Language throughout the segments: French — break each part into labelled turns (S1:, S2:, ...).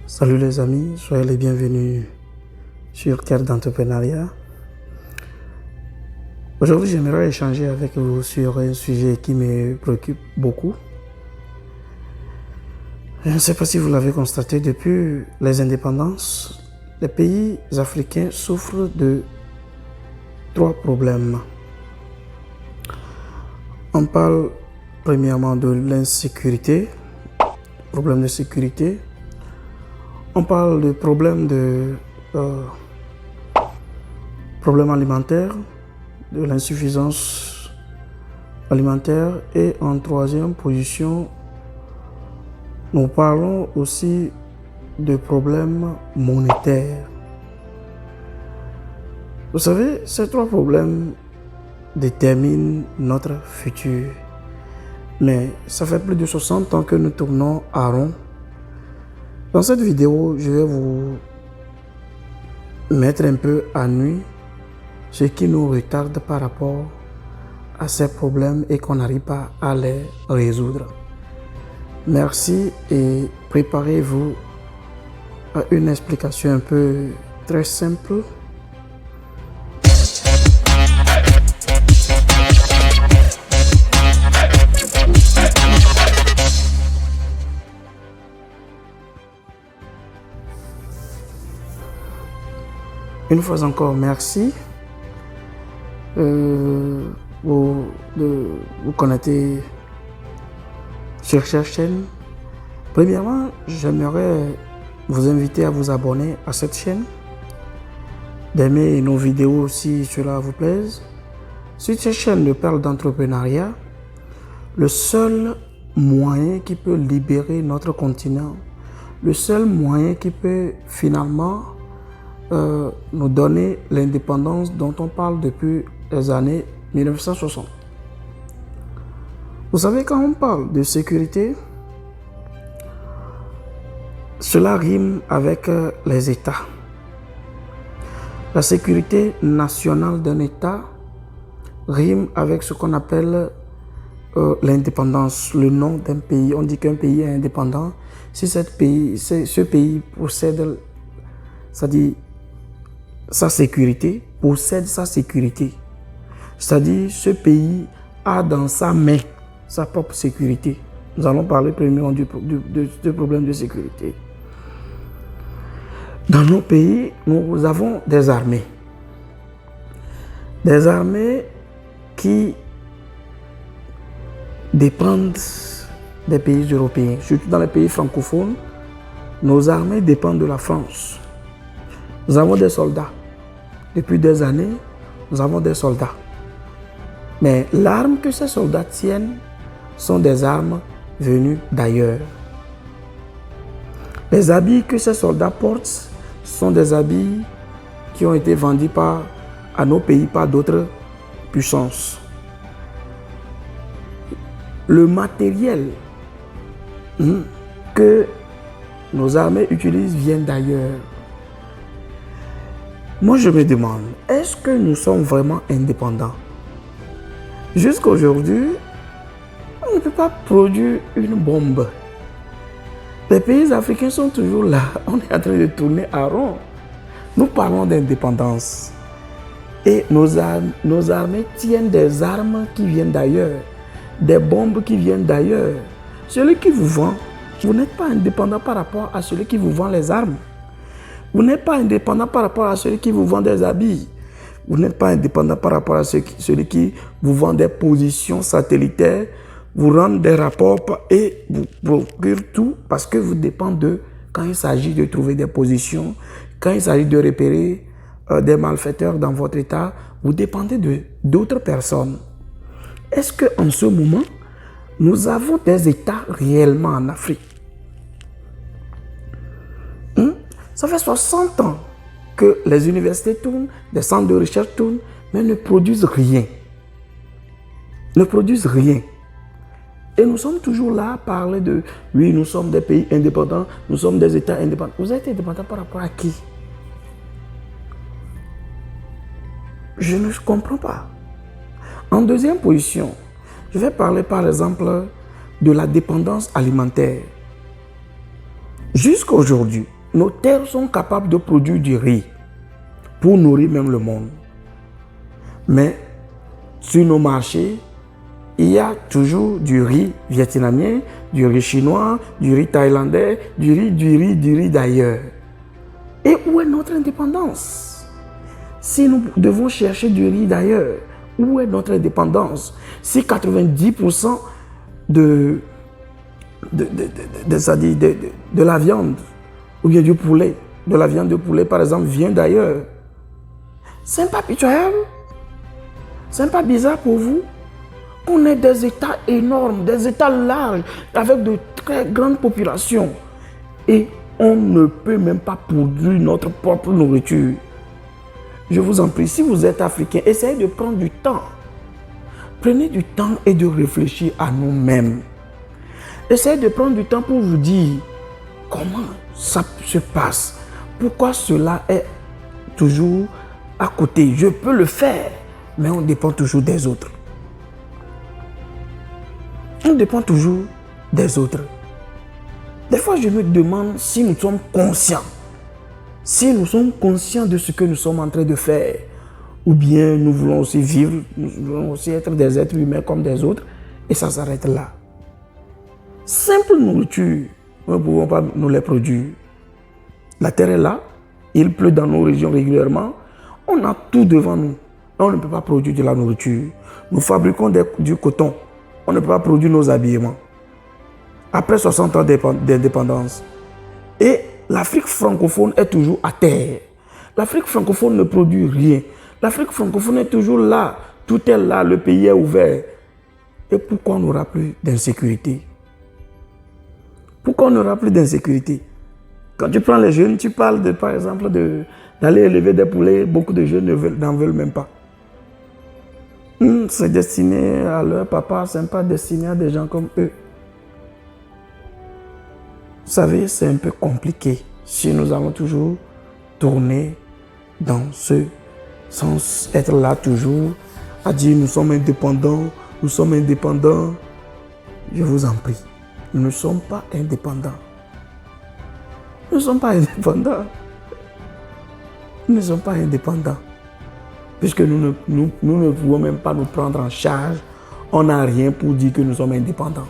S1: Salut les amis, soyez les bienvenus sur Cœur d'entrepreneuriat. Aujourd'hui, j'aimerais échanger avec vous sur un sujet qui me préoccupe beaucoup. Je ne sais pas si vous l'avez constaté, depuis les indépendances, les pays africains souffrent de 3 problèmes. On parle premièrement de l'insécurité, problème de sécurité. On parle de problème alimentaire, de l'insuffisance alimentaire. Et en troisième position, nous parlons aussi de problèmes monétaires. Vous savez, ces 3 problèmes déterminent notre futur. Mais ça fait plus de 60 ans que nous tournons à rond. Dans cette vidéo, je vais vous mettre un peu à nu ce qui nous retarde par rapport à ces problèmes et qu'on n'arrive pas à les résoudre. Merci et préparez-vous à une explication un peu très simple. Une fois encore, merci. Vous connecter sur cette chaîne. Premièrement, j'aimerais vous inviter à vous abonner à cette chaîne, d'aimer nos vidéos si cela vous plaise. Sur cette chaîne de Perles d'entrepreneuriat, le seul moyen qui peut libérer notre continent, le seul moyen qui peut finalement nous donner l'indépendance dont on parle depuis les années 1960. Vous savez, quand on parle de sécurité, cela rime avec les États. La sécurité nationale d'un État rime avec ce qu'on appelle l'indépendance, le nom d'un pays. On dit qu'un pays est indépendant si ce pays possède, c'est-à-dire sa sécurité, possède sa sécurité. C'est-à-dire ce pays a dans sa main sa propre sécurité. Nous allons parler premièrement du problème de sécurité. Dans nos pays, nous avons des armées. Des armées qui dépendent des pays européens. Surtout dans les pays francophones, nos armées dépendent de la France. Nous avons des soldats. Depuis des années, nous avons des soldats. Mais l'arme que ces soldats tiennent sont des armes venues d'ailleurs. Les habits que ces soldats portent sont des habits qui ont été vendus à nos pays par d'autres puissances. Le matériel que nos armées utilisent vient d'ailleurs. Moi, je me demande, est-ce que nous sommes vraiment indépendants? Jusqu'à aujourd'hui, on ne peut pas produire une bombe. Les pays africains sont toujours là. On est en train de tourner à rond. Nous parlons d'indépendance. Et nos armées tiennent des armes qui viennent d'ailleurs, des bombes qui viennent d'ailleurs. Celui qui vous vend, vous n'êtes pas indépendant par rapport à celui qui vous vend les armes. Vous n'êtes pas indépendant par rapport à celui qui vous vend des habits. Vous n'êtes pas indépendant par rapport à celui qui vous vend des positions satellitaires, vous rend des rapports et vous procure tout parce que vous dépendez d'eux quand il s'agit de trouver des positions, quand il s'agit de repérer des malfaiteurs dans votre État, vous dépendez d'autres personnes. Est-ce qu'en ce moment, nous avons des États réellement en Afrique? Ça fait 60 ans que les universités tournent, des centres de recherche tournent, mais ne produisent rien. Ne produisent rien. Et nous sommes toujours là à parler de, oui, nous sommes des pays indépendants, nous sommes des États indépendants. Vous êtes indépendants par rapport à qui? Je ne comprends pas. En deuxième position, je vais parler par exemple de la dépendance alimentaire. Jusqu'à aujourd'hui, nos terres sont capables de produire du riz pour nourrir même le monde. Mais sur nos marchés, il y a toujours du riz vietnamien, du riz chinois, du riz thaïlandais, du riz d'ailleurs. Et où est notre indépendance? Si nous devons chercher du riz d'ailleurs, où est notre indépendance? Si 90% de la viande, ou bien du poulet, de la viande de poulet par exemple, vient d'ailleurs, c'est pas pitoyable? C'est pas bizarre pour vous? On est des États énormes, des États larges, avec de très grandes populations. Et on ne peut même pas produire notre propre nourriture. Je vous en prie, si vous êtes africain, essayez de prendre du temps. Prenez du temps et de réfléchir à nous-mêmes. Essayez de prendre du temps pour vous dire comment ça se passe. Pourquoi cela est toujours à côté. Je peux le faire, mais on dépend toujours des autres. On dépend toujours des autres. Des fois, je me demande si nous sommes conscients. Si nous sommes conscients de ce que nous sommes en train de faire. Ou bien nous voulons aussi vivre, nous voulons aussi être des êtres humains comme des autres. Et ça s'arrête là. Simple nourriture, nous ne pouvons pas nous les produire. La terre est là, il pleut dans nos régions régulièrement. On a tout devant nous. On ne peut pas produire de la nourriture. Nous fabriquons du coton. On ne peut pas produire nos habillements. Après 60 ans d'indépendance. Et l'Afrique francophone est toujours à terre. L'Afrique francophone ne produit rien. L'Afrique francophone est toujours là. Tout est là, le pays est ouvert. Et pourquoi on n'aura plus d'insécurité? Pourquoi on n'aura plus d'insécurité? Quand tu prends les jeunes, tu parles par exemple d'aller élever des poulets. Beaucoup de jeunes n'en veulent même pas. C'est destiné à leur papa, ce n'est pas destiné à des gens comme eux. Vous savez, c'est un peu compliqué si nous allons toujours tourner dans ce sens, être là toujours, à dire nous sommes indépendants, nous sommes indépendants. Je vous en prie, nous ne sommes pas indépendants. Nous ne sommes pas indépendants. Nous ne sommes pas indépendants. Puisque nous ne pouvons même pas nous prendre en charge. On n'a rien pour dire que nous sommes indépendants.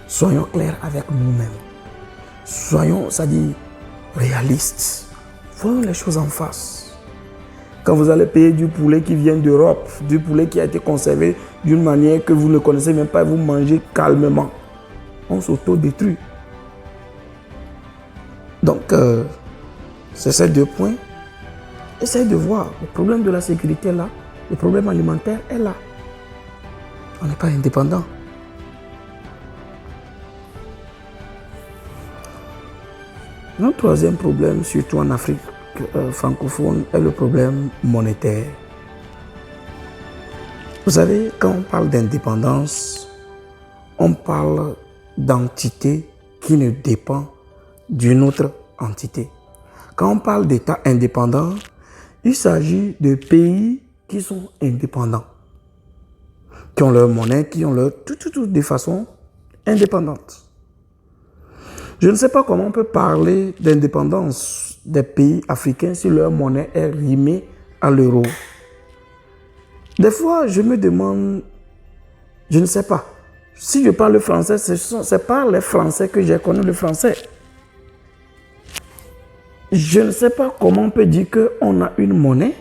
S1: Soyons clairs avec nous-mêmes. Soyons, c'est-à-dire, réalistes. Voyons les choses en face. Quand vous allez payer du poulet qui vient d'Europe, du poulet qui a été conservé d'une manière que vous ne connaissez même pas, vous mangez calmement. On s'auto-détruit. Donc, c'est ces deux points. Essayez de voir, le problème de la sécurité est là, le problème alimentaire est là. On n'est pas indépendant. Notre troisième problème, surtout en Afrique francophone, est le problème monétaire. Vous savez, quand on parle d'indépendance, on parle d'entité qui ne dépend d'une autre entité. Quand on parle d'État indépendant, il s'agit de pays qui sont indépendants, qui ont leur monnaie, qui ont leur tout de façon indépendante. Je ne sais pas comment on peut parler d'indépendance des pays africains si leur monnaie est rimée à l'euro. Des fois, je me demande, je ne sais pas, si je parle le français, c'est par les Français que j'ai connu le français. Je ne sais pas comment on peut dire qu'on a une monnaie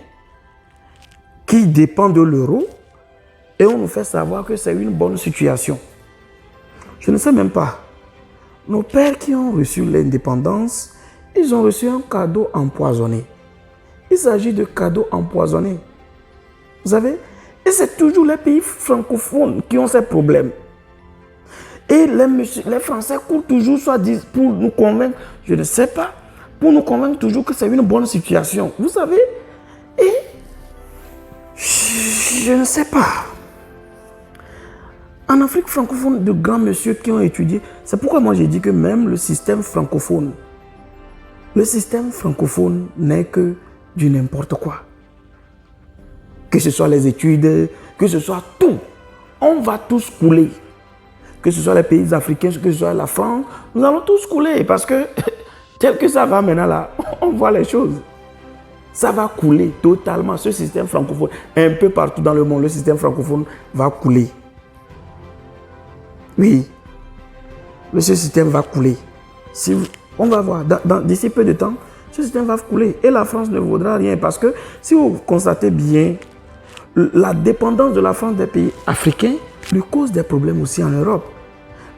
S1: qui dépend de l'euro et on nous fait savoir que c'est une bonne situation. Je ne sais même pas. Nos pères qui ont reçu l'indépendance, ils ont reçu un cadeau empoisonné. Il s'agit de cadeaux empoisonnés. Vous savez? Et c'est toujours les pays francophones qui ont ces problèmes. Et les Français courent toujours soit pour nous convaincre, je ne sais pas, pour nous convaincre toujours que c'est une bonne situation. Vous savez? Et je ne sais pas. En Afrique francophone, de grands messieurs qui ont étudié, c'est pourquoi moi j'ai dit que même le système francophone n'est que du n'importe quoi. Que ce soit les études, que ce soit tout. On va tous couler. Que ce soit les pays africains, que ce soit la France, nous allons tous couler parce que Tel que ça va maintenant là, on voit les choses. Ça va couler totalement. Ce système francophone, un peu partout dans le monde, le système francophone va couler. Oui, ce système va couler. On va voir, d'ici peu de temps, ce système va couler. Et la France ne vaudra rien. Parce que si vous constatez bien, la dépendance de la France des pays africains lui cause des problèmes aussi en Europe.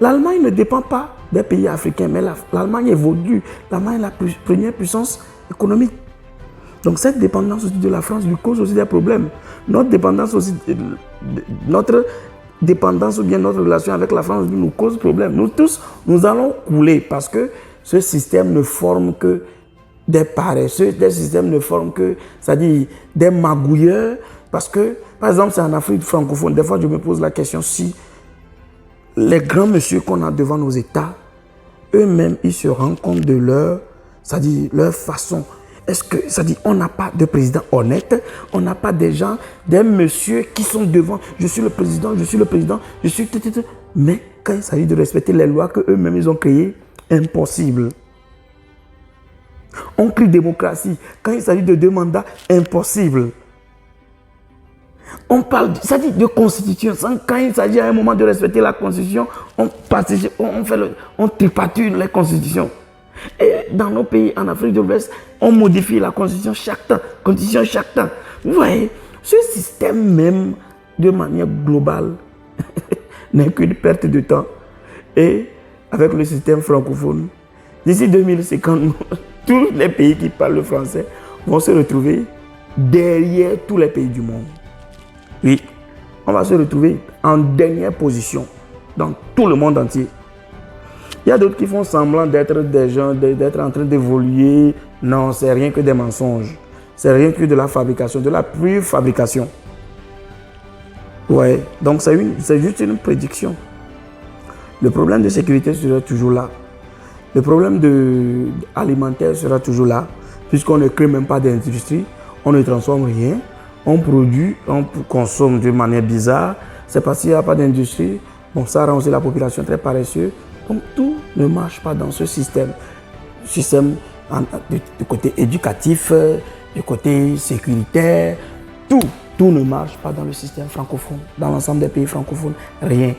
S1: L'Allemagne ne dépend pas des pays africains, mais l'Allemagne évolue. L'Allemagne est la première puissance économique. Donc cette dépendance aussi de la France lui cause aussi des problèmes. Notre dépendance ou bien notre relation avec la France nous cause problème. Nous tous, nous allons couler parce que ce système ne forme que des paresseux, des systèmes ne forment que, c'est-à-dire des magouilleurs. Parce que, par exemple, c'est en Afrique francophone. Des fois, je me pose la question si les grands messieurs qu'on a devant nos États, eux-mêmes, ils se rendent compte de c'est-à-dire leur façon. Est-ce que, c'est-à-dire, on n'a pas de président honnête, on n'a pas des gens, des messieurs qui sont devant, je suis le président, je suis... Mais quand il s'agit de respecter les lois qu'eux-mêmes, ils ont créées, impossible. On crie démocratie. Quand il s'agit de 2 mandats, impossible. On parle, c'est-à-dire de constitution. Quand il s'agit à un moment de respecter la constitution, on tripature les constitutions. Et dans nos pays, en Afrique de l'Ouest, on modifie la constitution chaque temps. Vous voyez, ce système même, de manière globale, n'est qu'une perte de temps. Et avec le système francophone, d'ici 2050, tous les pays qui parlent le français vont se retrouver derrière tous les pays du monde. Oui, on va se retrouver en dernière position dans tout le monde entier. Il y a d'autres qui font semblant d'être des gens, d'être en train d'évoluer. Non, c'est rien que des mensonges. C'est rien que de la fabrication, de la pure fabrication. Ouais, donc c'est juste une prédiction. Le problème de sécurité sera toujours là. Le problème alimentaire sera toujours là, puisqu'on ne crée même pas d'industrie, on ne transforme rien, on produit, on consomme de manière bizarre. C'est parce qu'il n'y a pas d'industrie. Bon, ça rend aussi la population très paresseuse. Donc tout ne marche pas dans ce système. Du côté éducatif, du côté sécuritaire, tout ne marche pas dans le système francophone. Dans l'ensemble des pays francophones, rien.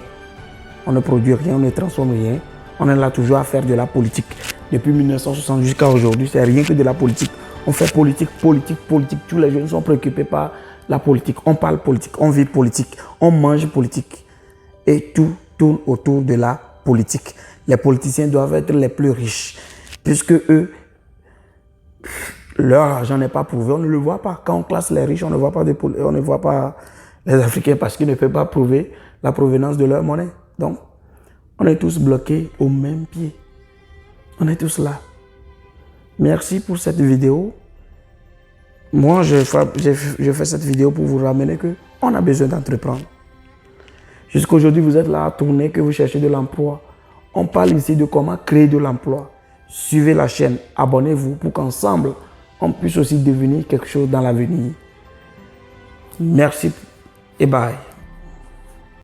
S1: On ne produit rien, on ne transforme rien. On est là toujours à faire de la politique. Depuis 1960 jusqu'à aujourd'hui, c'est rien que de la politique. On fait politique. Tous les jeunes sont préoccupés par la politique. On parle politique, on vit politique, on mange politique. Et tout tourne autour de la politique. Les politiciens doivent être les plus riches, puisque eux, leur argent n'est pas prouvé. On ne le voit pas. Quand on classe les riches, on ne voit pas les Africains parce qu'ils ne peuvent pas prouver la provenance de leur monnaie. Donc, on est tous bloqués au même pied. On est tous là. Merci pour cette vidéo. Moi, je fais cette vidéo pour vous ramener qu'on a besoin d'entreprendre. Jusqu'aujourd'hui, vous êtes là à tourner, que vous cherchez de l'emploi. On parle ici de comment créer de l'emploi. Suivez la chaîne, abonnez-vous pour qu'ensemble, on puisse aussi devenir quelque chose dans l'avenir. Merci et bye.